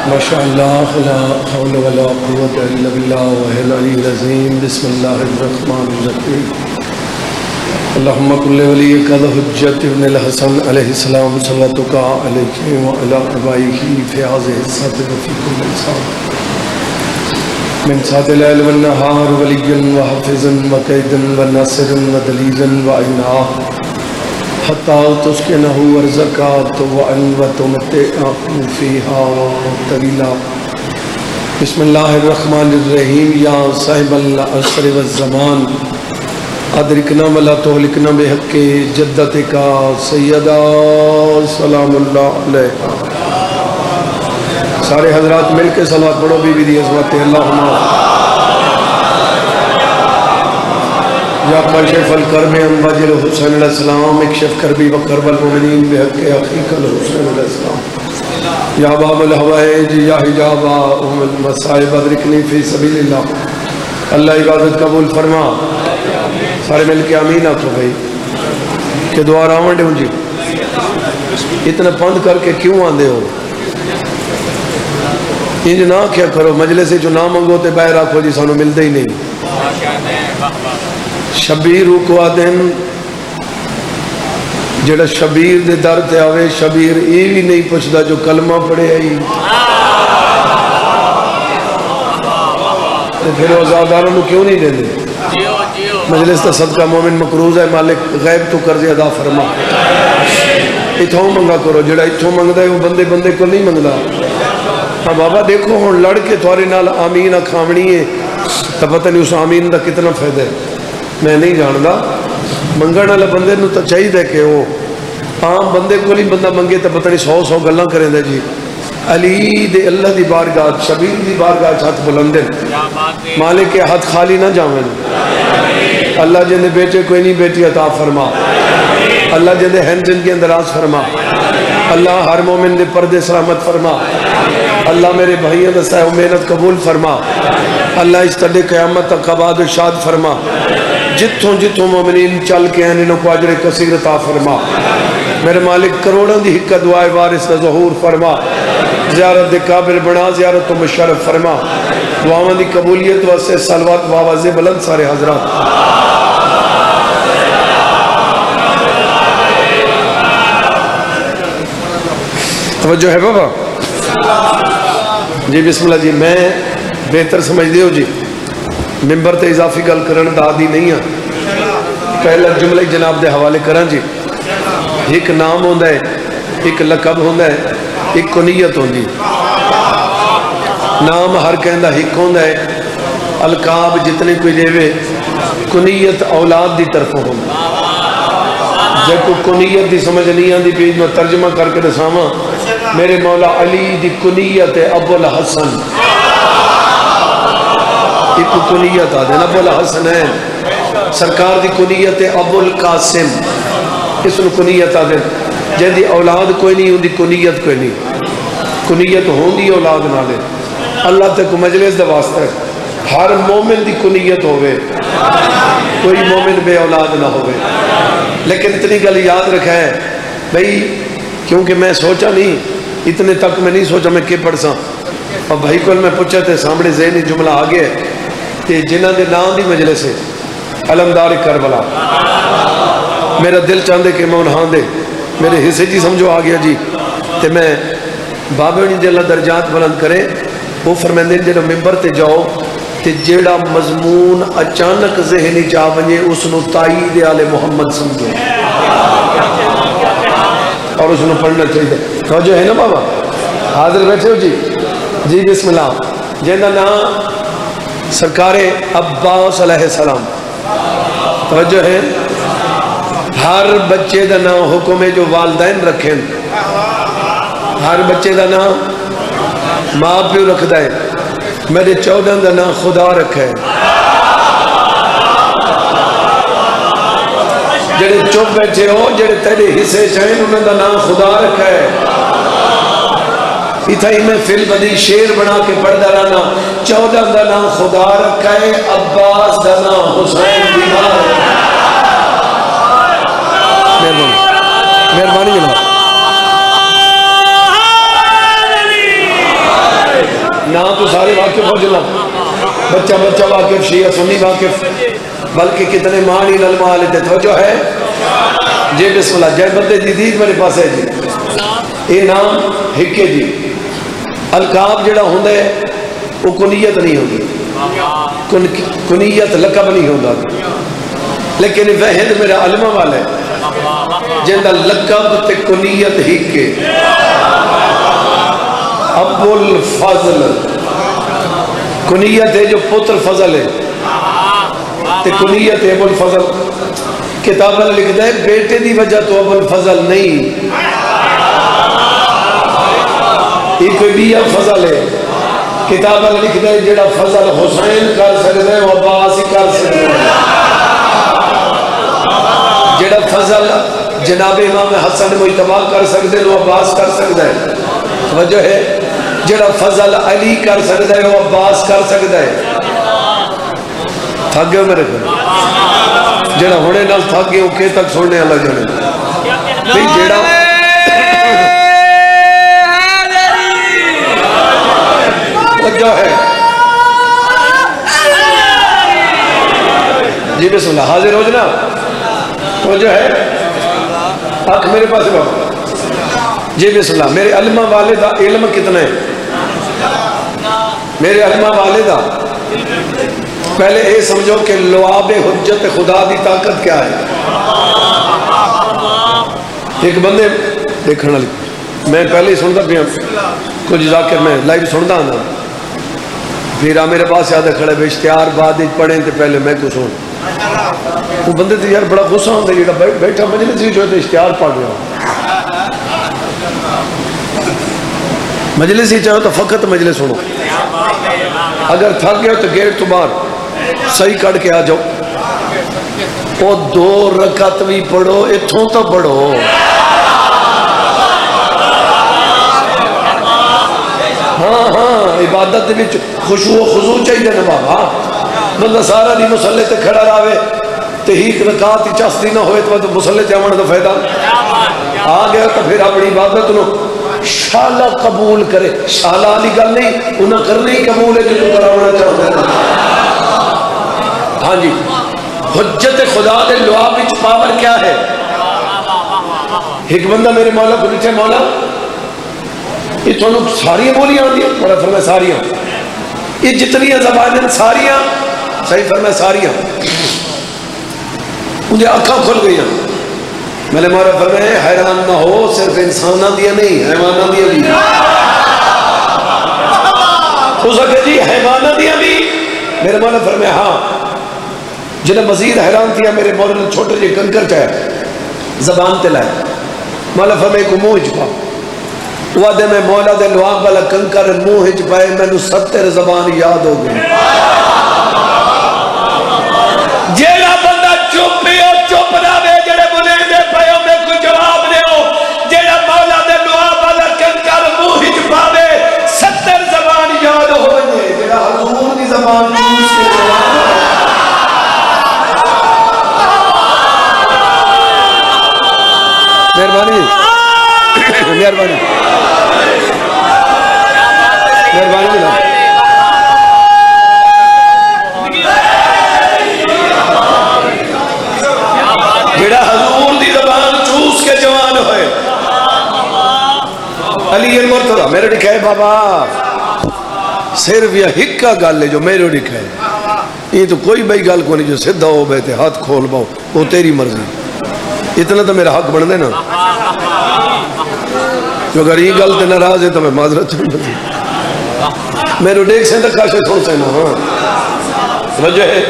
ماشاء اللہ لا حول ولا قوة الا باللہ وهو العلی العظیم بسم اللہ الرحمن الرحیم اللہم کل ولیک الحجۃ ابن الحسن علیہ السلام صلواتک علیہ وعلی آبائہ فی هذه الساعة وفی کل ساعة من ساعة اللیل والنہار ولیا وحافظا وقیدا وناصرا ودلیلا وعینا حتی تسکنہ ورزقا وتمتعہ فیہا طویلا بسم اللہ الرحمن الرحیم یا صاحب العصر والزمان ادرکنا ولا تہلکنا بحق جدتک سیدہ سلام اللہ علیہ. سارے حضرات مل کے صلوات پڑھو بی بی دی عظمت اللہم یا کاشف الکرب عن وجه الحسین علیہ السلام اکشف کربی و کرب المؤمنین بحق اخیک الحسین علیہ السلام یا باب الحوائج یا حجاب ام المصائب ادرکنی فی سبیل اللہ. اللہ عبادت قبول فرما. سارے مل کے آمین آکھو بھائی کہ دعا راون دے جی. اتنا پند کر کے کیوں آندے ہو؟ انج نہ کیا کرو مجلس جو نہ منگو تے باہر آکھو جی سانو ملدے ہی نہیں. شبیر کو آدن جڑا شبیر دے در تے آوے شبیر ای بھی نہیں پوچھدا جو کلمہ پڑھے آئی تے پھر آزاداروں کیوں نہیں دے دے. مجلس تا صدقہ مومن مقروض ہے مالک غیب تو قرض ادا فرما. اتھوں منگا کرو جڑا اتھوں منگدا ہے وہ بندے بندے کو نہیں منگدا. ہاں بابا دیکھو ہن لڑ کے تھوڑے نال آمین کھاونی ہے تو پتہ نہیں اس آمین دا کتنا فائدہ ہے. میں نہیں جاندا منگن والا بندے نو تو چاہیے کہ وہ عام بندے کو نہیں بندہ منگے تو پتہ نہیں 100 گلاں کریں دے جی. علی دے اللہ دی بارگاہ شبیر دی بارگاہ ہاتھ بلند مالک کے ہاتھ خالی نہ جاویں. اللہ جن دے بیٹے کوئی نہیں بیٹی عطا فرما. اللہ جن دے ہیں جن کے اندراز فرما. اللہ ہر مومن دے پردے سلامت فرما. اللہ میرے بھائیوں دا سایہ محنت قبول فرما. اللہ اس تڑے قیامت تک آباد و شاد فرما. جتوں جتوں مومنین چل کے ہیں انہوں کو اجر کثیر عطا فرما. میرے مالک کروڑوں دی حق دعائے وارث دا ظہور فرما. زیارت دے قابل بنا زیارت و مشرف فرما. دعاواں دی قبولیت واسطے صلوات و آواز بلند سارے حضرات. توجہ ہے بابا جی. بسم اللہ جی. میں بہتر سمجھ دیو جی ممبر تے اضافی گل کرن دا عادی نہیں ہاں. پہلا جملہ جناب دے حوالے کرن جی. ایک نام ہوندا ہے ایک لقب ہوندا ہے ایک کنیت ہوندی. نام ہر کہندا ایک ہوندا ہے. القاب جتنے کوئی دیوے کنیت اولاد دی طرفوں ہوندا. جب کو کنیت دی سمجھ نہیں آندی پیج میں ترجمہ کر کے دساواں. میرے مولا علی دی کنیت ابو الحسن ایک کنیت آدھے ابو الحسن ہے. سرکار دی کنیت ابو القاسم اس نے کنیت آدھے. جن دی اولاد کوئی نہیں ہوندی کنیت کوئی نہیں. کنیت ہوندی اولاد نہ لے. اللہ تک مجلس دا واسطہ ہے ہر مومن دی کنیت ہوئے کوئی مومن بے اولاد نہ ہوئے. لیکن اتنی گل یاد رکھا ہے بھئی کیونکہ میں سوچا نہیں اتنے تک میں نہیں سوچا میں کہ پڑھ سا. اور بھائی کو میں پوچھا تھے سامنے ذہنی جملہ آگے کہ جنہ دے نام دی مجلس ہے علمدار کربلا. میرا دل چاہندے کہ میں انہاں دے میرے حصے جی سمجھو آ گیا جی. تے میں بابے نے جلہ درجات بلند کرے وہ فرمیندے جنہوں ممبر تے جاؤ تے جیڑا مضمون اچانک ذہنی جا ونجے اس نو تائید آل محمد سمجھو اور اس نو پڑھنا چاہیے. توجہ ہے نا بابا حاضر بیٹھے ہو جی. جی بسم اللہ. جنہ نام سرکار عباس علیہ السلام. توجہ ہے. ہر بچے دا نام حکم ہے جو والدین رکھیں. ہر بچے دا نام ماں پیو رکھدا ہے. میرے 14 دا نام خدا رکھا ہے. جڑے چپ بیٹھے ہو جڑے تیرے حصے چاہیں انہوں دا نام خدا رکھا ہے. اتھائی میں فل بدی شیر بنا کے پڑھدا رہنا. 14 دا نام خدا رکھا ہے. عباس دا نام حسین بیمار. مہربانی جناب. بچہ بچہ واقف، شیعہ سنی واقف، بلکہ کتنے معنی نلما لیتے توجہ ہے جی بسم اللہ جے بندے دی دید میرے پاس ہے جی یہ نام ہکے جی القاب جڑا ہوندہ ہے وہ کنیت نہیں ہوگی، کنیت لقب نہیں ہوگا، لیکن وحد میرا علمہ والا ہے جندہ لقب تے کنیت ہکے ابو الفضل کنیت ہے جو پتر فضل ہے تے کنیت ہے ابو الفضل کتاب اللہ لکھتا ہے بیٹے دی وجہ تو ابو الفضل نہیں یہ کوئی بھی فضل ہے کتاب اللہ لکھتا ہے جڑا فضل حسین کر سکتا ہے وہ عباس ہی کر سکتا ہے جڑا فضل جناب امام حسن مجتبی کر سکتے ہیں وہ عباس کر سکتا ہے وجہ ہے جڑا فضل علی کر سکتا ہے وہ عباس کر سکتا ہے تھک گئے میرے کو جڑا ہونے نال تھک گئے وہ کہ تک سننے اللہ جانے نہیں جڑا وجہ ہے جی بسم اللہ حاضر ہو جنا وجہ ہے آنکھ میرے پاس بابا جی بسم اللہ میرے علمہ والدہ علم کتنا ہے میرے علمہ والدہ پہلے اے سمجھو کہ لعاب حجت خدا دی طاقت کیا ہے ایک بندے دیکھنا لکھ میں پہلے ہی سنتا بھی کچھ ذاکر میں لائیو سنتا ہوں پھر میرے پاس یاد کھڑے بے اشتہار بعد پڑھیں تو پہلے میں کو سن وہ بندے تو یار بڑا غصہ ہوتا ہے جیڑا بیٹھا مجلس ہی جو ہے تو اشتہار پڑھ رہا مجلس ہی چاہو تو فقط مجلس سنو اگر تھک گئے تو گیٹ تو باہر صحیح کٹ کے آ جاؤ وہ 2 رکعت بھی پڑھو اتھوں تو پڑھو ہاں ہاں عبادت بھی خشوع و خضوع چاہیے نا بابا بندہ سارا دی مسلح تے کھڑا رہے تے ہی رکعت ہی چستی نہ ہوئے تو مسلح تے آمن دا فائدہ آ گیا تو پھر اپنی عبادت نو شالا قبول کرے شالا علی گل نہیں انہاں کرنے ہی قبول ہے جو تو کراؤنا چاہتا ہے ہاں جی حجت خدا دے لعاب وچ پاور کیا ہے ایک بندہ میرے مولا کو پوچھے مولا یہ تو ساری بولیاں آتی ہیں مولا فرمایا ساریاں یہ جتنی زبانیں ساریاں صحیح فرمایا ساریاں مجھے آنکھاں کھل گئی میں نے مولا فرمایا حیران نہ ہو صرف انسانہ دیا نہیں حیوانہ دیا بھی ہو سکے جی حیوانہ دیا بھی میرے مولا فرمایا ہاں جنہیں مزید حیران تھیا میرے مولا نے چھوٹے جی کنکر چاہے زبان تے لائے مولا فرمایا کو منہ چھپا وعدے میں مولا دے لعاب والا کنکر منہ چھپائے میں نے 70 زبان یاد ہو گئی جیڑا بندہ چپ ہی اور چپ نہ بے جڑے بنے دے پہیوں میں کوئی جواب دے ہو جیڑا مولا دے لعاب والا کنکر منہ چھپاوے 70 زبان یاد ہو گئی جیڑا حضور دی زبان چوس کے جواب مہربانی مہربانی مہربانی جناب جڑا حضور دی زبان چوس کے جوان ہوئے علی المرتضی میرے لکھا ہے بابا صرف یہ ہکا گل ہے جو میرے لکھا ہے یہ تو کوئی بھائی گل کو نہیں جو سدھا ہو بیٹھے ہاتھ کھول باؤ وہ تیری مرضی اتنا تو میرا حق بن دے نا جو اگر یہ گل تے ناراض ہے تو میں معذرت چھوڑ میرے دیکھ سے تک کاشے تھوڑ سے نا ہاں وجہ ہے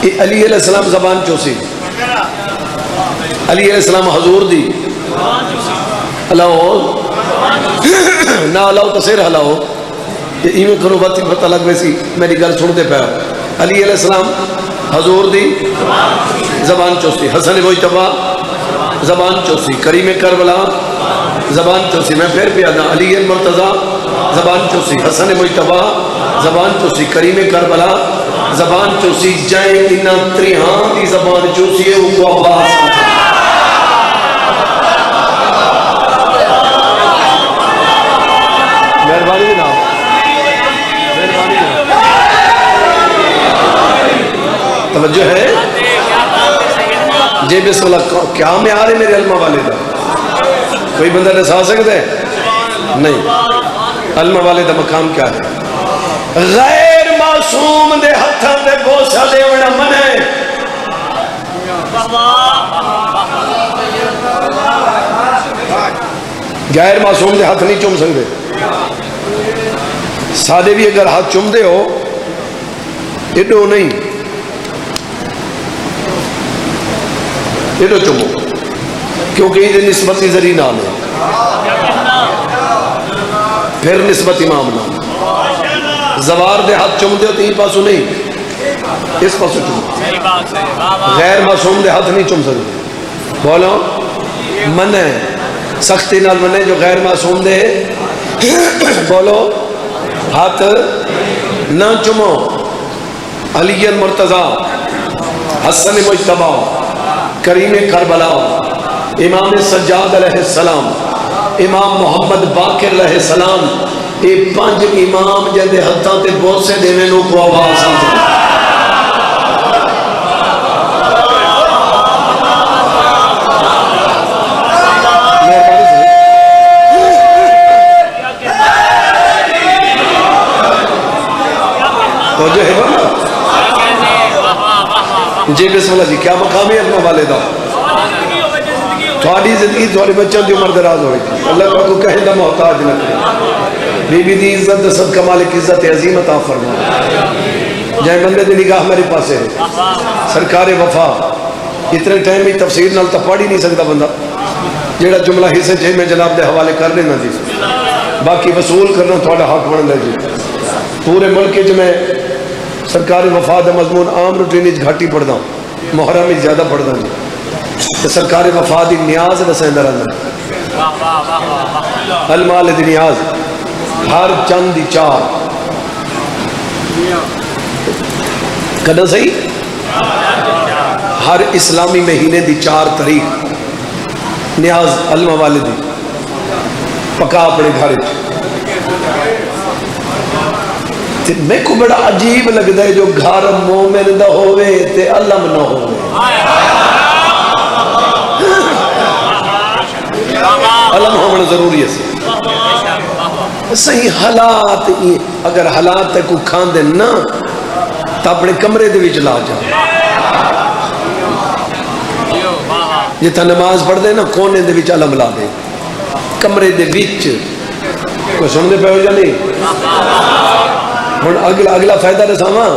علی علیہ السلام زبان چوسی علی علیہ السلام حضور دی ہلاؤ نہ ہلاؤ تو سیر ہلاؤ یہ ایمیں کرو بات پتہ لگ ویسی میری گل سنتے پہ علی علیہ السلام حضور دی زبان چوسی حسن مجتبی زبان چوسی کریم کربلا زبان چوسی میں پھر پیادا علی المرتضی زبان چوسی حسن مجتبی زبان چوسی کریم کربلا زبان چوسی جائیں انہاں تریہاں دی زبان چوسی ہے وہ کو عباس مہربانی جناب مہربانی جناب توجہ ہے؟ جی بسم اللہ. کیا معیار ہے میرے علمہ والے دا؟ کوئی بندہ دسا سکتا ہے؟ نہیں. علمہ والے دا مقام کیا ہے؟ غیر معصوم دے ہتھاں دے بوسہ دے وڑا منع ہے. غیر معصوم دے ہاتھ نہیں چوم سکتے. سادے بھی اگر ہاتھ چوم دے ہو ایڈو نہیں، ایڈو چومو، کیونکہ یہ نسبتی ذریعہ نام ہے، پھر نسبت امام نام. زوار دے ہاتھ چوم دے ہو تین پاسو نہیں، اس پاسو چومو. غیر معصوم دے ہاتھ نہیں چوم سکتے. بولو منع ہے، سختی نال منع. جو غیر معصوم دے بولو ہاتھ نہ چومو. علی المرتضی، حسن مجتبی، کریم کربلا، امام سجاد علیہ السلام، امام محمد باقر علیہ السلام، یہ 5 امام جدے ہتھاں تے بوسے دیویں نو کو آواز سمجھ. جی بسم اللہ. جی کیا مقام ہے اپنا والدہ؟ تھوڑی زندگی تھوڑی بچوں کی عمر دراز ہوئی. اللہ کو کہیں دا محتاج نہ کرے. بی بی دی عزت صدقہ مالک عزت عظیم عطا فرما. جائے بندے دی نگاہ میرے پاس ہے. سرکار وفا اتنے ٹائم میں تفسیر نال تو پڑھ ہی نہیں سکتا بندہ. جیڑا جملہ حصے چاہے میں جناب دے حوالے کر لینا جی. باقی وصول کرنا تھوڑا حق بن لے جی. پورے ملک جو میں سرکار وفا دا مضمون عام روٹین گھاٹی پڑھدا ہوں، محرم میں زیادہ پڑھدا ہوں. سرکار وفا دی نیاز رسیندہ رہنا. المال دی نیاز ہر چند دی چار کدہ صحیح؟ ہر اسلامی مہینے دی 4 تاریخ نیاز علمہ والے دی پکا اپنے گھر. میں کو بڑا عجیب لگتا ہے جو گھر مومن دا ہوئے تے علم نہ ہوئے. علم ہونا ضروری ہے. صحیح حالات اگر حالات کو کھان دے نا تو اپنے کمرے دے وچ لا جا. جتنا نماز پڑھ دے نا کونے دے وچ علم لا دے. کمرے دے وچ کوئی سن دے پہ ہو جا نہیں. اگلا فائدہ دساواں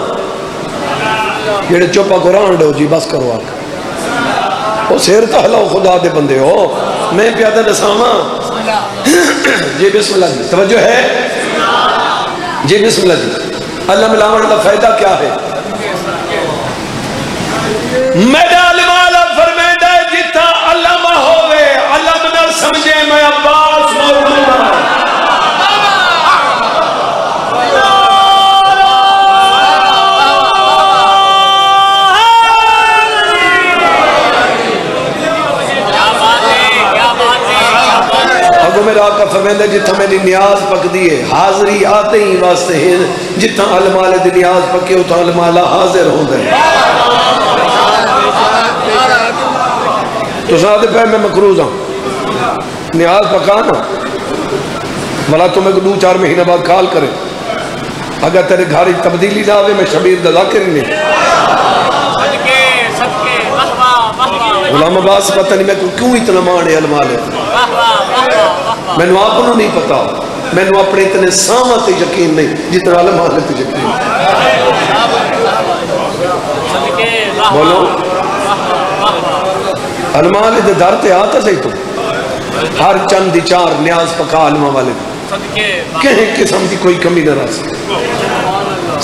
جڑے چوپا قرآن ڈو جی بس کرو آکھ وہ سیر تو ہلاؤ خدا دے بندے ہو. میں پیادہ دساواں جی بسم اللہ جی. توجہ ہے جی بسم اللہ جی. اللہ ملاوڑ کا فائدہ کیا ہے؟ میرا علم آلہ فرمیدہ جتا علم ہوئے علم نہ سمجھے میں عباس مولانا. میرا آقا فرمیندہ جتھا میری نیاز پک دیئے حاضری آتے ہی واسطے ہیں. جتھا علمالے دی نیاز پکے اتھا علمالہ حاضر ہوں دے. تو ساتھ پہ میں مقروض ہوں نیاز پکانا بلا تمہیں 2-4 مہینہ بعد کال کرے. اگر تیرے گھاری تبدیلی نہ آوے میں شبیر دا ذاکر ہی نہیں. غلام عباس پتہ نہیں میں کیوں اتنا مانے علمالے. میں نے آپ کو نہیں پتا. میں نے اپنے اتنے سامت یقین نہیں جتنا علمالے تے یقین. بولو علمالے دے در تے آتا صحیح تو ہر چند دی 4 نیاز پکا علمہ والے کہیں قسم دی کوئی کمی نہ رہا.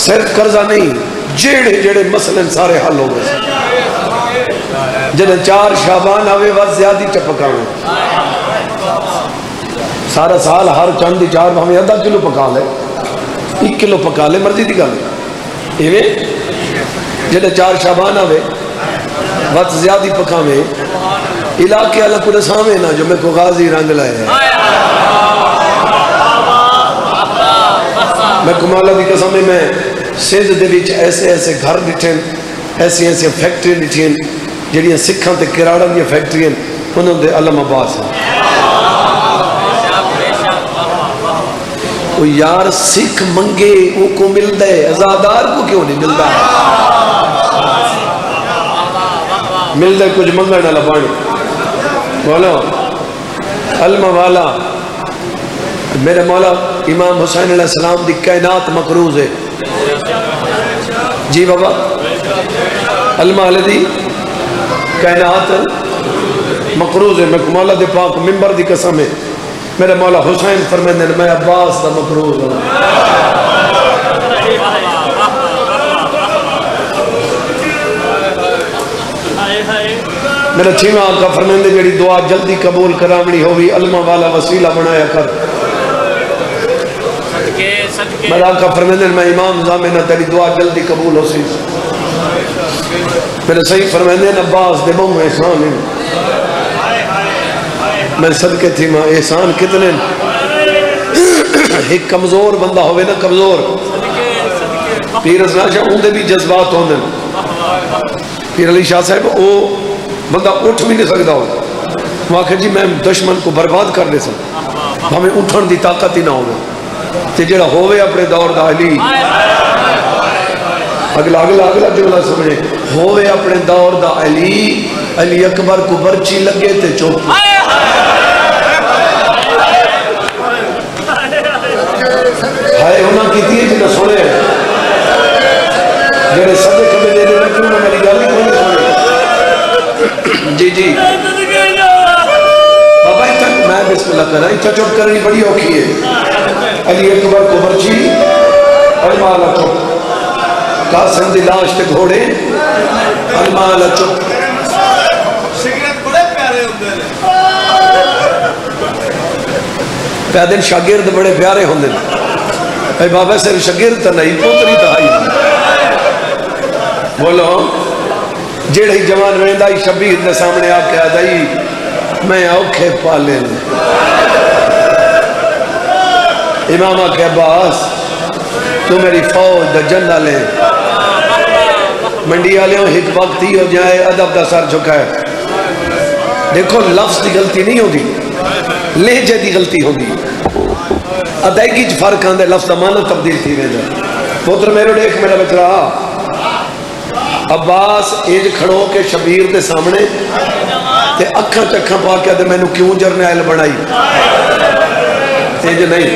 صرف قرضہ نہیں جیڑے مسئلے سارے حل ہو گئے. جنہیں 4 شعبان آوے وقت زیادی چپکا ہوئے سارا سال ہر چند دی 4 ہمیں آدھا کلو پکا لے 1 کلو پکا لے مرضی دی گا لے. جنہیں 4 شعبان آوے وقت زیادی پکا ہوئے علاقے اللہ کو رسامے نا جو میں کو غازی رنگ لائے ہیں. میں کمالہ دی قسم میں سندھ دے وچ ایسے گھر ڈٹھیں ایسی ایسی فیکٹری لکھیں جہاں سکھاں تے کراڑاں دی فیکٹری انہوں دے علم عباس ہیں. وہ یار سکھ منگے وہ کو ملتا ہے، ازادار کو کیوں نہیں ملتا؟ ملتا ہے کچھ منگا نہ لبانی. بولو علم والا میرے مولا امام حسین علیہ السلام دی کائنات مقروض ہے. جی بابا علم والے دی کائنات مقروض ہے. میں مولا دے پاک ممبر دی قسم ہے، میرے مولا حسین فرمیندے میں عباس دا مقروض ہوں. میرا چھیواں آقا فرمیندے جڑی دعا جلدی قبول کرامنی ہوئی علمہ والا وسیلہ بنایا کر. میرا آقا فرمیندے میں امام زامنہ تیری دعا جلدی قبول ہو سی. میرے صحیح فرمیندے عباس دے بہو احسان ہیں. میں صدقے تھی ماں احسان کتنے ایک کمزور بندہ ہوئے نا، کمزور پیر اسنا شاہ ان دے بھی جذبات ہوندے. پیر علی شاہ صاحب وہ بندہ اٹھ بھی نہیں سکتا ہو، وہ آخر جی میں دشمن کو برباد کر دے سکتا، ہمیں اٹھن دی طاقت ہی نہ ہوگا. تے جڑا ہوئے اپنے دور دا علی، اگلا جملہ سمجھے، ہوئے اپنے دور دا علی، علی اکبر کو برچی لگے تے چوپ. ہائے انہاں کی تھی جنہاں سنے جنہے سدے کبھی دے دے کیوں نہ میری گالی کوئی نہیں سنے. جی جی بابا اتنا میں بسم اللہ کر رہا اتنا چوٹ کرنی بڑی اوکھی ہے. علی اکبر کو برچی علماء چوپ، قاسم دی لاش تے گھوڑے علماء چوپ. پیدن شاگرد بڑے پیارے ہوندے. اے بابا صرف شاگرد تا نہیں پوتری تا آئی. بولو جیڑے ہی جوان ویندائی شبیر نے سامنے آ کے آدائی میں اوکھے پالے. امام آکے عباس تو میری فوج دا جنہ لیں منڈی آلے ہوں ایک وقتی ہو جائے ادب دا سر جھکائے. دیکھو لفظ دی غلطی نہیں ہوگی، لہجے دی غلطی ہوگی. ادائیگی چ فرق آندے لفظ دا معنی تبدیل تھی ویندے. پتر میرے دیکھ میرا بچ رہا عباس ایج کھڑو کے شبیر دے سامنے تے اکھاں چکھاں پا کے میں نو کیوں جرنیل بنائی. ایج نہیں.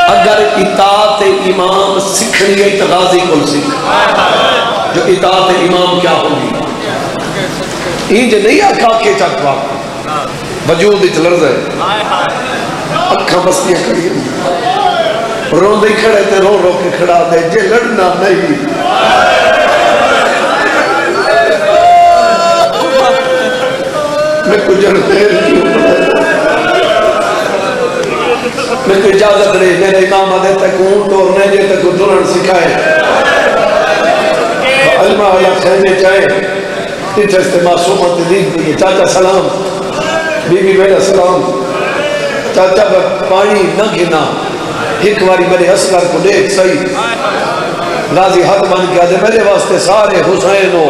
اگر اطاعت امام سکھنی ہے تو غازی کل سکھ. جو اطاعت امام کیا ہوگی اینج نہیں آکھا کے چک پا وجود اچ لرز ہے. اکھاں بستیاں کھڑی رون دے کھڑے تے رو رو کے کھڑا دے جے لڑنا نہیں. میں کو جرنیل کیوں بنایا، میں کو اجازت رہے میرے امام آدھے تک اون ٹورنے جے تک دلن سکھائے. علمہ والا خیمے چاہے تیچہ معصومت دید دیئے. چاچا سلام، بی بی میرا سلام. چاچا پانی نہ گھنا، ایک باری میرے اصغر کو دیکھ صحیح. غازی ہاتھ بن کے آدھے میرے واسطے سارے حسین ہو.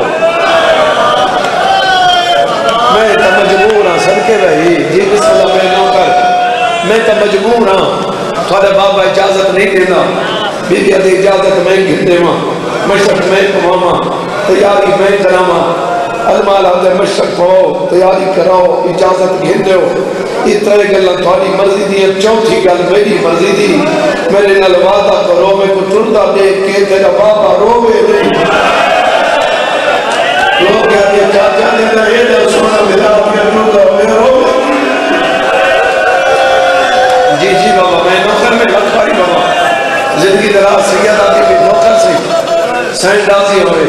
میں تا مجبور ہاں صدقے رہی. جی بسم اللہ میں نوکر میں تا مجبور ہاں، تھوڑے بابا اجازت نہیں دینا. بی بی آدھے اجازت میں گھنے ماں، مشرق میں کماما، تیاری میں کراما. علماء آدھے مشرق پڑھو تیاری کراؤ اجازت گھنے ہو. اس طرح گلہ تھوڑی مرضی دی. چوتھی گل میری مرضی دی. میرے نال وعدہ کرو میں کو ٹردا دیکھ کے تیرا بابا روے نہیں. لوگ کہتے ہیں چاچا نے کہا یہ جو سونا ملا اپنے ٹردا ہوئے روے. جی جی بابا میں نوکر میں لکھ پاری بابا زندگی دراز سید آتی بھی نوکر سے سینڈ رازی ہوئے.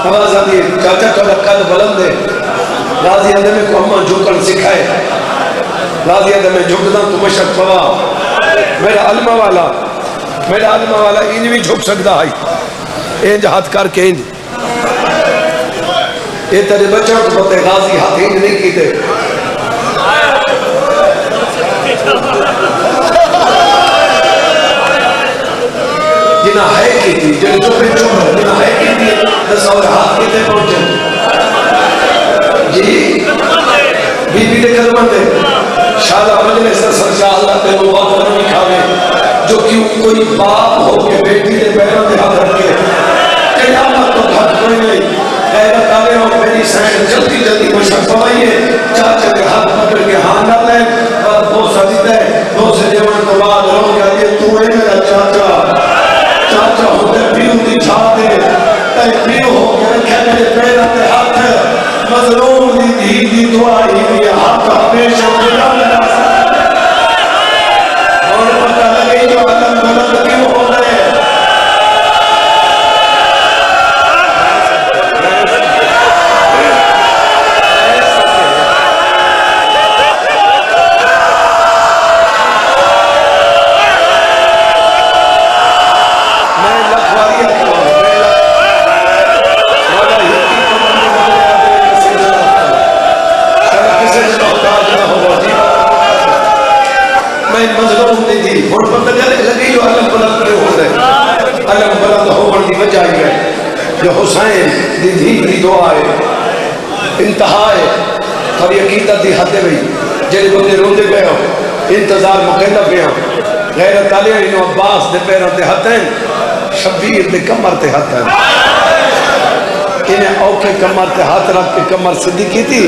آواز آتی چاچا تو لکھا تو بلند ہے. رازی آدھے میں کو ہمیں جھوکن سکھائے. رازی آدھے میں جھکتا تو مشک پوا. میرا علمہ والا انج بھی جھک سکتا ہے. انج ہاتھ کر کے انج یہ تیرے بچوں کو پتے غازی ہاتھ انج نہیں کیتے. جنہ ہے کی تھی جنہ جو بھی چوم جو کیوں کوئی باپ ہو کے بیٹی کے پیروں کے ہاتھ رکھے قیامت تو گھٹ کوئی نہیں غیرت آگے اور میری سین جلدی جلدی مشک پوائیے چاچا کے ہاتھ پکڑ کے ہاں ڈال لیں اور بوسہ دیتا ہے بوسے دیوان کو بعد رو گیا یہ تو ہے میرا چاچا چاچا ہوتے پیو دی چھا دے اے پیو ہو کے رکھے میرے پیروں کے ہاتھ مظلوم دی دھی دی دعائی بھی ہاتھ ہمیشہ بلا لیا اور پتہ لگے جو علم بلند کیوں ہو گئے مظلوم نہیں تھی اور پتہ لگی جو علم بلند کرے ہو گئے علم بلند ہونے کی وجہ ہے جو حسین دی دھی دی دعا ہے انتہا ہے اور عقیدت دی حد ہے جڑے بندے روندے پے ہو انتظار مقیدہ پہ ہو غیرت علی انہوں عباس دے پیروں تے ہاتھ ہیں شبیر دے کمر تے ہاتھ ہیں انہیں اوکے کمر تے ہاتھ رکھ کے کمر صدی کی تھی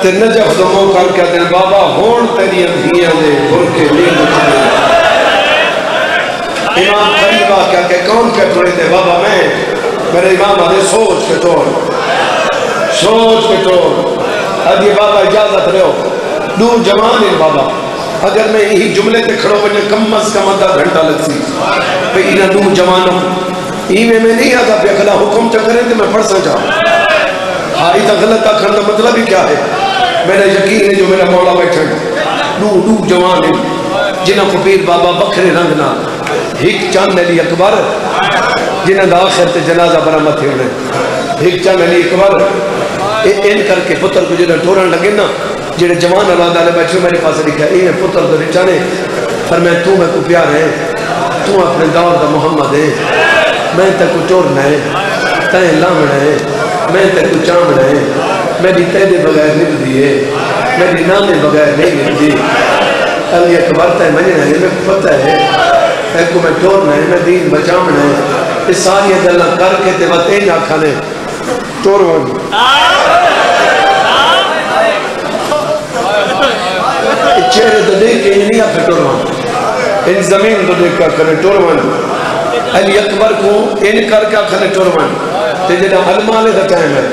تے نجف دو موقع کہتے ہیں بابا ہون تیری اندھیاں دے برکے لے مجھے امام قریبہ کیا کہ کون کے توڑے دے بابا میں میرے امام آدھے سوچ کے توڑ ادھی بابا اجازت رہے ہو دو جوان ہیں بابا اگر میں یہی جملے تے کھڑو بنے کم از کم آدھا گھنٹہ لگ سی بھئی انہاں دو جوانوں میں نہیں آتا پہ اخلا حکم چکریں تو میں پڑھ سکتا ہاں یہ غلط آخر کا مطلب ہی کیا ہے میرا یقین ہے جو میرا مولا بیٹھا دو جوان ہیں جنہاں کو پیر بابا بکھرے رنگ نہ ہک چاند علی اکبر جنہاں دا آخر تے جنازہ برامت ہونے ہک چاند علی اکبر این کر کے پتر کو جنہاں ٹورن لگے نا جنہاں جوان اللہ دالے بیٹھے میرے پاس لکھا ہے یہ پتر تو رچانے فرمائے تو میں کو پیار ہے تو اپنے دور دا محمد ہے میں تے کو چورنا ہے تائیں لامنا ہے میں تے کو چامنا ہے میری تیدے بغیر نب دیئے میری نامے بغیر نہیں نب دی علی اکبر تائیں منجنا ہے میں کو پتہ ہے اے کو میں چورنا ہے میں دین بچامنا ہے اس ساری اللہ کر کے تے وقت این آکھانے چوروان چہرے تو دیکھ کے نہیں آپ چوروان ان زمین تو دیکھ کر کرے چوروان علی اکبر کو ان کر کے کھنے ٹورون تے جڑا علماء دا ٹائم ہے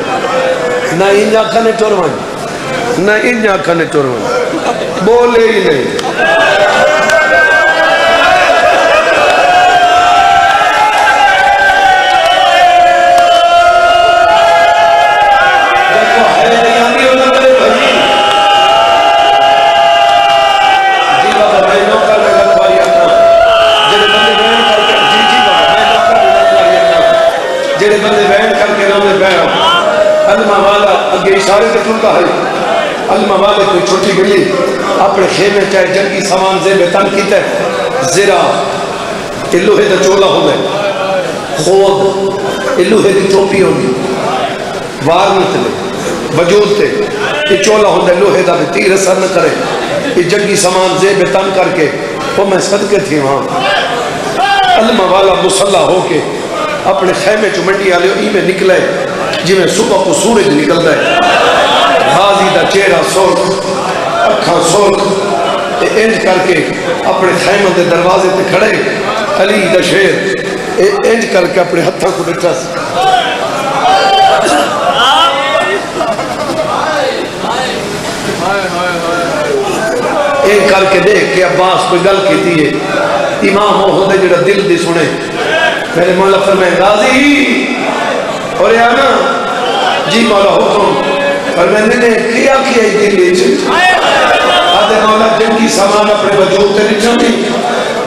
نہ انجا کھنے ٹورون نہ انجا کھنے ٹورون بولے ہی نہیں جڑے بندے بیان کر کے نام میں بیان علمہ والا اگے اشارے سے ٹھنکا ہے علمہ والے کوئی چھوٹی گلی اپنے خیمے چاہے جنگی سامان زیب تن کیتا ہے زرا لوہے دا چولا ہو گئے خود لوہے دی ٹوپی ہوگی وار نہیں تلے وجود تے یہ چولا ہو گئے لوہے دا بھی تیر اثر نہ کرے یہ جنگی سامان زیب تن کر کے وہ میں صدقے تھی وہاں علمہ والا مسلح ہو کے اپنے خیمے چو منڈی آلے ہی میں نکلے جی میں صبح کو سورج نکل دے غازی دا چہرہ سرخ اکھاں سرخ انج کر کے اپنے خیمے دے دروازے تے کھڑے علی دا شیر انج کر کے اپنے ہتھاں کو ڈٹھا انج کر کے دیکھ کہ عباس کوئی گل کی تھی ہے امام ہو ہوتے جڑا دل دی سنے میرے مولا فرمائے غازی اور یہ آنا جی مولا حکم اور میں نے کیا ہی دل لیجھے آدھے مولا جن کی سامان اپنے وجود تے نہیں چاہتی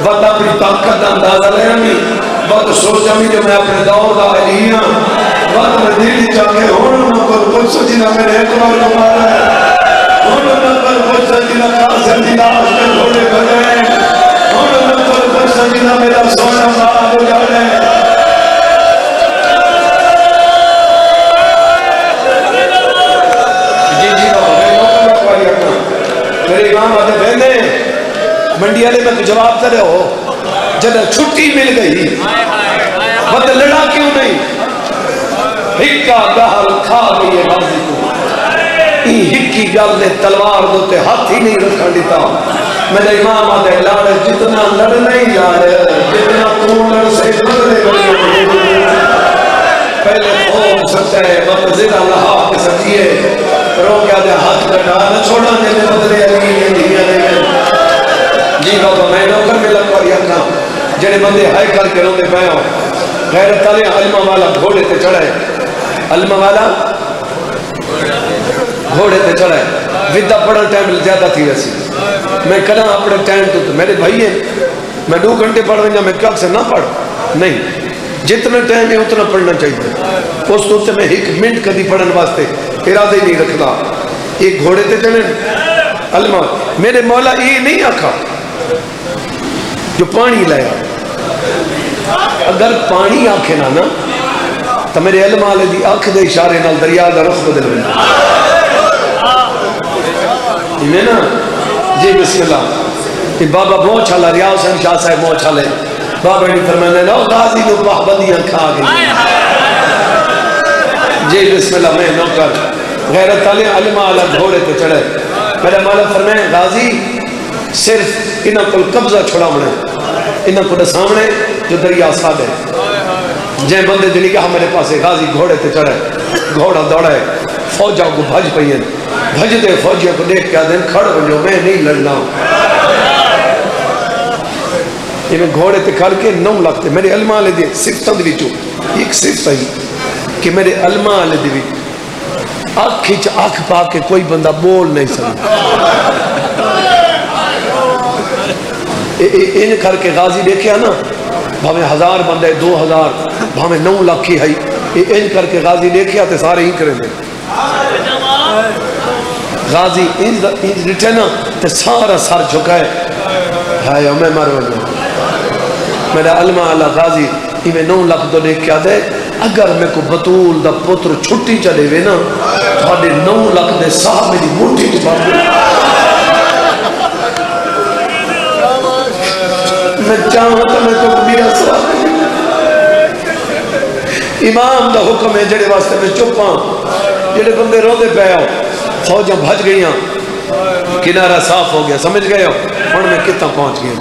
وقت اپنی طاقت اندازہ لے آمی وقت سوچ آمی جو میں اپنے دور دا علیہ وقت میں دل چاہتے ہوں کو کچھ سجینا میرے اکبر کو مارا ہے ہوں کو کچھ سجینا قاسم دی لاش میں گھوڑے بھگئے ہوں کو کچھ سجینا میرا سونا مار ہو جانے میرے امام آتے بہنے منڈی والے میں جواب کرے ہو جب چھٹی مل گئی مت لڑا کیوں نہیں؟ ہکا گہر کھا گئی ہے غازی کو، ہکی گل نے تلوار دوتے ہاتھ ہی نہیں رکھا دیتا۔ میرے امام آدھے لاڑے جتنا لڑ نہیں لڑ، جتنا تو لڑ سے بدلے بڑی پہلے خوب سچے وقت زدہ لہا کے سچیے رو کیا دے ہاتھ کٹا نہ چھوڑا جنے بدلے علی نے دیا نہیں۔ جی بابا میں نوکر میں لگواری اکھا جنے بندے ہائے کر کے روندے پہ ہوں غیرت علی علمہ والا گھوڑے تے چڑھے، علمہ والا گھوڑے تے چڑھے، ویدہ پڑھن ٹائم زیادہ تھی ویسی میں کہنا اپنے ٹائم تو میرے بھائی ہیں میں 2 گھنٹے پڑھ رہا میں کیا سے نہ پڑھ نہیں، جتنا ٹائم ہے اتنا پڑھنا چاہیے۔ اس تو میں 1 منٹ کدی پڑھن واسطے ارادہ ہی نہیں رکھتا۔ ایک گھوڑے تے چڑھے علمہ، میرے مولا یہ نہیں آکھا جو پانی لایا، اگر پانی آکھے نا تو میرے علم والے دی آنکھ دے اشارے نال دریا دا رخ بدل بنا میں نا جی بسم اللہ۔ بابا بہت چھالا ریاض حسین شاہ صاحب بہت چھالے بابا نے فرمایا نو غازی نو پابندیاں کھا گئی۔ جی بسم اللہ میں نوکر غیرت علی علمہ والا گھوڑے تے چڑھے، میرا مولا فرمایا غازی صرف انہاں کو قبضہ چھوڑا ہونا، انہاں کو سامنے جو دریا ساڑھے جے بندے دلی کہا میرے پاسے غازی گھوڑے تے چڑھے، گھوڑا دوڑا ہے، فوجاں کو بھج پئیں، بھج دے فوجیوں کو دیکھ کیا دیں کھڑ ہو جو میں نہیں لڑنا۔ یہ میں گھوڑے تے کھڑ کے 9 لگتے میرے علمہ والے دی صفتاں دی وچوں ایک صفت ہے کہ میرے علمہ والے دی وچ آنکھ وچ آنکھ پا کے کوئی بندہ بول نہیں سکتا۔ ان کر کے غازی دیکھیا نا بھاویں 1000 بندے 2000 بھاویں 9 لاکھ ہی ان کر کے غازی دیکھیا تے سارے ہی کریں دے غازی ان ڈٹھے نا تے سارا سر جھکائے ہائے میں مرو جو میرا علمہ والا غازی میں 9 لاکھ تو دیکھ کیا دے اگر میں کو بطول دا پتر چھٹی چلے وے نا تھوڑے 9 لاکھ دے صاحب میری موٹی چپاڑ دے میں چاہوں تو میں تو میرا صاحب امام دا حکم ہے جڑے واسطے میں چپاں جڑے بندے روندے پہ آؤ فوجاں بھج گئیاں کنارہ صاف ہو گیا سمجھ گئے ہو اور میں کتنا پہنچ گیا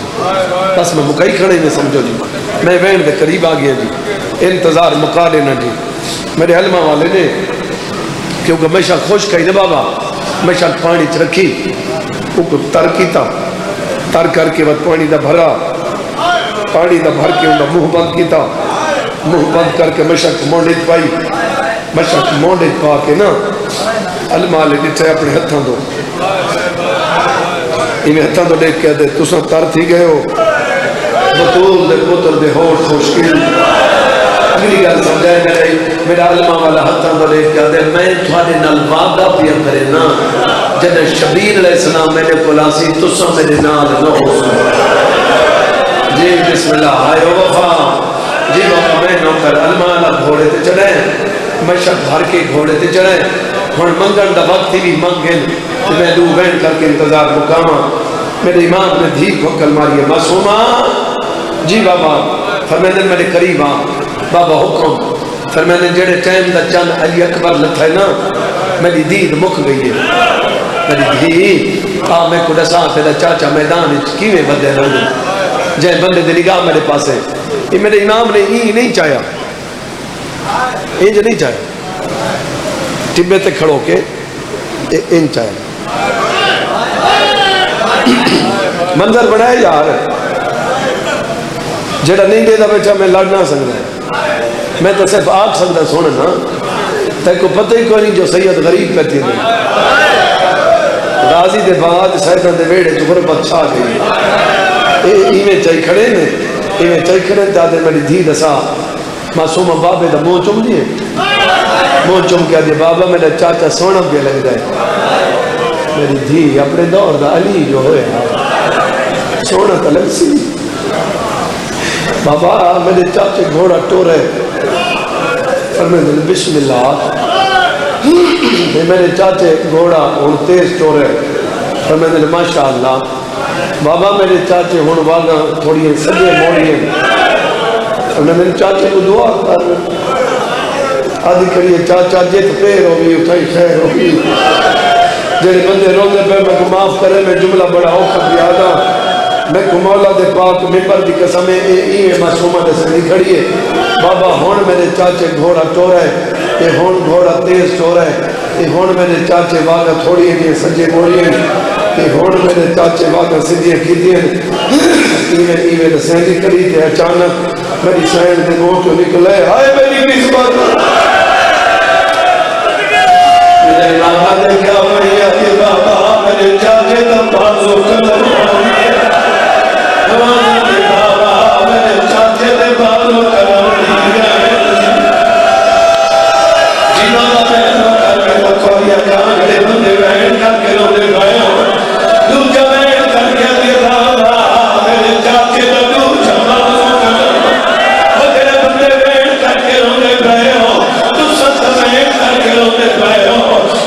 بس میں مکئی کھڑے میں سمجھو جی میں وین دے قریب آ گیا جی انتظار مکا لینا جی میرے علمہ والے نے کیونکہ ہمیشہ خوش کہی نا بابا ہمیشہ پانی چ رکھی تر کیتا تر کر کے بعد پانی دا بھرا پانی دا بھر کے انہوں منہ بند کیتا منہ بند کر کے مشک مونڈیت پائی مشک مونڈیت پا کے نا علمہ والے جتھے اپنے ہتھاں دو انہیں ہتھاں دو دیکھ کے دے تُساں تر تھی گئے ہو بطول دے پتر دے ہوٹ خوشکل اگلی گل سمجھائے میرا علمہ والا ہتھاں دو دیکھ کے دے میں تھوڑے نال وعدہ پیا کرے نا جب شبیر علیہ السلام میں نے کلاسی تُساں میرے نال نہ ہو جی بسم اللہ آئے وفا جی بابا میں نوکر علمہ والا گھوڑے تے چڑھے مشک بھر کے گھوڑے تے چڑھے ہن منگن دا وقت بھی منگن تو میں دو وین کر کے انتظار مقامہ میرے امام نے دھی پھکل ماری ہے معصومہ جی بابا فرمیدن میرے قریب آ بابا حکم فرمیدن جڑے ٹائم دا چند علی اکبر لتھا ہے نا میری دید مک گئی ہے میری دھی میں کو ڈسا تیرا چاچا میدان کیویں بدے رہے جائے بندے دے نگاہ میرے پاس ہے یہ میرے امام نے ہی نہیں چاہیا یہ جو نہیں چاہیا ٹبے تے کھڑو کے ان چاہیا منظر بڑھائے یار جڑا نہیں دے دا بیچا میں لڑ نہ سکتا میں تو صرف آگ سکتا سونے نا تے کو پتہ ہی کوئی نہیں جو سید غریب کہتی ہے غازی دے بعد سیدان دے ویڑے جو غربت چھا گئی ایمیں چاہی کھڑے نے ایمیں چاہی کھڑے دادے میری دھی دسا معصومہ بابے دا مون چم دیئے مون چم کیا دیئے بابا میرا چاچا سونا بھی لگ جائے میری دھی اپنے دور دا علی جو ہوئے سونا تلک سی بابا میرے چاچے گھوڑا ٹورے فرمائے بسم اللہ میرے چاچے گھوڑا اور تیز ٹورے اور میں نے ماشاء اللہ بابا میرے چاچے ہوں واگا تھوڑی سجے موڑی اور میں میرے چاچے کو دعا کر آدھی کریے چاچا جت پیر ہوگی اتھائی خیر ہوگی جڑے بندے روندے پہ میں کو معاف کرے میں جملہ بڑا اوکھا بھی آدھا میں کو مولا دے پاک ممبر دی قسمیں ایویں معصومہ دے سے نکھڑی ہے بابا ہون میرے چاچے گھوڑا چور ہے یہ ہون گھوڑا تیز چور ہے یہ ہون میرے چاچے واگا تھوڑی ہیں سجے موڑی ہیں یہ ہون میرے چاچے واگا سجے کیتی ہیں ایویں دسیندی کری تھے اچانک میری سین دے منہ تو نکلے ہائے میری نسبت میرے بابا نے کیا بڑھیا کہ بابا میرے چاچے دا بازو قدر میرے بابا میرے چاچے دے بازو قدر جی بابا میں نہ کر میں تو کوئی اکان میرے بندے بہن کر کے رونے گئے دوجہ بہن کر کے دے بابا میرے چاچے دا دوجہ بازو قدر وہ تیرے بندے بہن کر کے رونے گئے تو ست بہن کر کے رونے گئے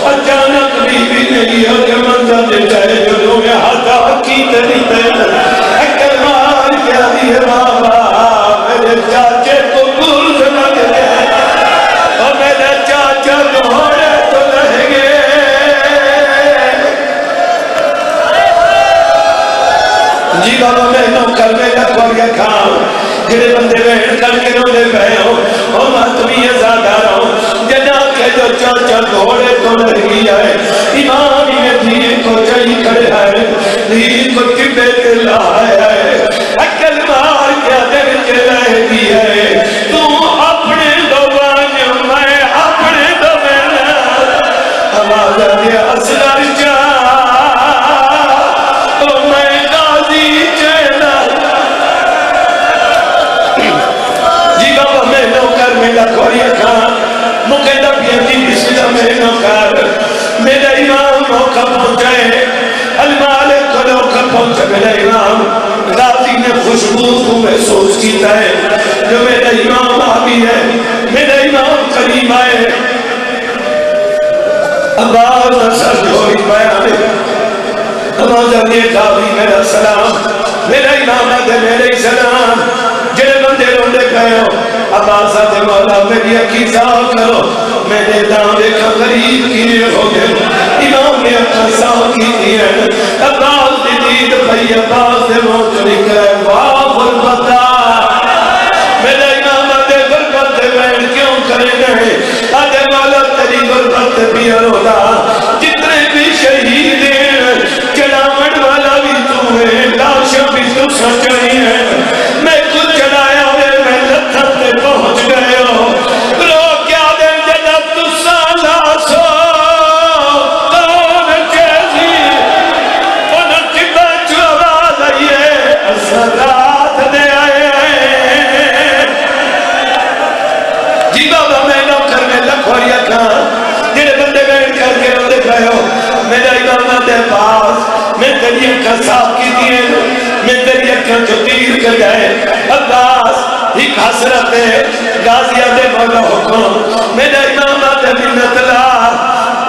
اچانک بھی نہیں ہو کہ منظر دے جائے جو لوگ ہاتھا کی تری تیر اکر مار کیا دیئے بابا میرے چاچے کو گرز نہ دے اور میرے چاچا گھوڑے تو رہ گے جی بابا میں نوکر میں لکھوڑیا کھاؤں جڑے بندے بہن کر کے رونے پہ ہوں اور ماتمی ازادہ رہوں جنا کے جو چاچا گھوڑے تو رہ گیا ہے امام میں دھی کو چاہی کھڑے ہے دھی کو کبے کے لائے ہے اکل مار کیا دل کے رہ گیا ہے تو اپنے دوان میں اپنے دوان آواز آگے اصلر جا تو میں غازی چینا جی بابا میں نوکر میں لکھوڑی کھان مقیدہ پیتی بسیدہ میں نوکر میرا امام موقع پہنچائے المالک کو موقع پہنچا میرا امام غازی نے خوشبو کو محسوس کیتا ہے جو میرا امام آبی ہے میرا امام قریب آئے عباس اثر جوڑی بیانے عباس اگے غازی میرا سلام میرا امام آدھے میرے سلام جڑے بندے روندے پہے ہو عباس آدھے مولا میری عقیدہ کرو میرے دعوے کا غریب کیے ہو گئے امام نے اپنا ساو کی دیا عباس دی دید بھئی عباس دے موت نکلے واہ غربتہ میرے امام آدھے غربت دے بین کیوں کرے گئے آدھے مولا تیری غربت بھی رولا جتنے بھی شہید ہیں چڑھاوڑ والا بھی تو ہے لاشا بھی تو سچائی ہے میں کچھ چڑھایا ہوئے میں لتھت پہ پہنچ گئے ہو رو کیا دے جنت تو سالا سو کون چیزی انہوں کی بچو آواز آئیے اثرات دے آئے جی بابا میں نوکر میں لکھوڑیا کھان جنہیں بندے بیٹھ کر کے روندے پہ ہو میرا امام دے پاس میں تیری اکھا صاف کی دیئے میں تیری اکھا جو تیر کر گئے عباس ایک حسرت ہے غازی آدھے مولا حکم میرا امام آدھے منت لا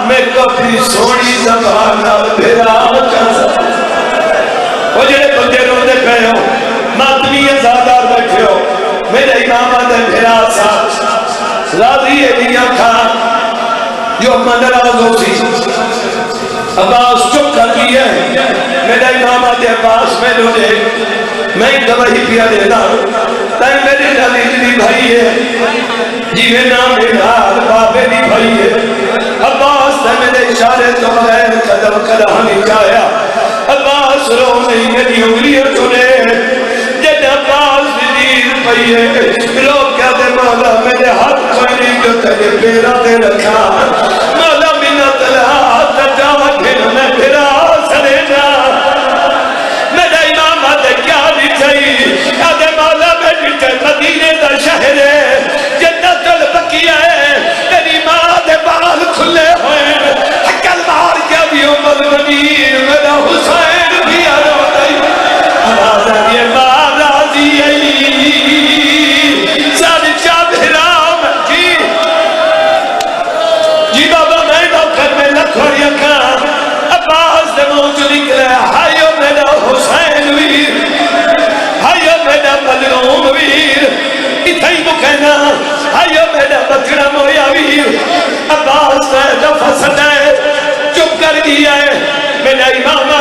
میں کو اپنی سونی زبانہ بھیرا چاہتا وہ جنہیں بندے روندے پہ ہو ماتمی ازادار بیٹھے ہو میرا امام آدھے بھیرا ساتھ راضی ہے دیا کھان جو منراز ہو سی عباس چک کر بھی ہے میرا امام آدھے عباس میں لو دے میں دوائی پیا دینا تائی میرے نبی بھی بھائی ہے جی میں نام نال بابے بھی بھائی ہے عباس نے میرے اشارے تو بغیر قدم کرانے چاہیا عباس رو نہیں میری انگلیاں چنے جن عباس بھی دیر پئی ہے لوگ کیا دے مولا میرے ہاتھ کوئی نہیں جو تیرے پیرا دے رکھا مولا منت لہا تجا پھر میں پھرا سرے جا میرا امام آدھے کیا بھی چاہیے آدھے مولا میں جیتے مدینے دا شہر ہے جنت البقیہ ہے تیری ماں دے بال کھلے ہوئے حکل مار کیا بھی عمر منیر میرا حسین بھی آرہا ہوتا ہے آواز آدھے ماں راضی ساری شاہ بھرام جی بابا مظلوم ویر اتھائی تو کہنا آئیو میرا بچڑا مویا ویر عباس کا لفظ ہے چپ کر دیا ہے میرا امام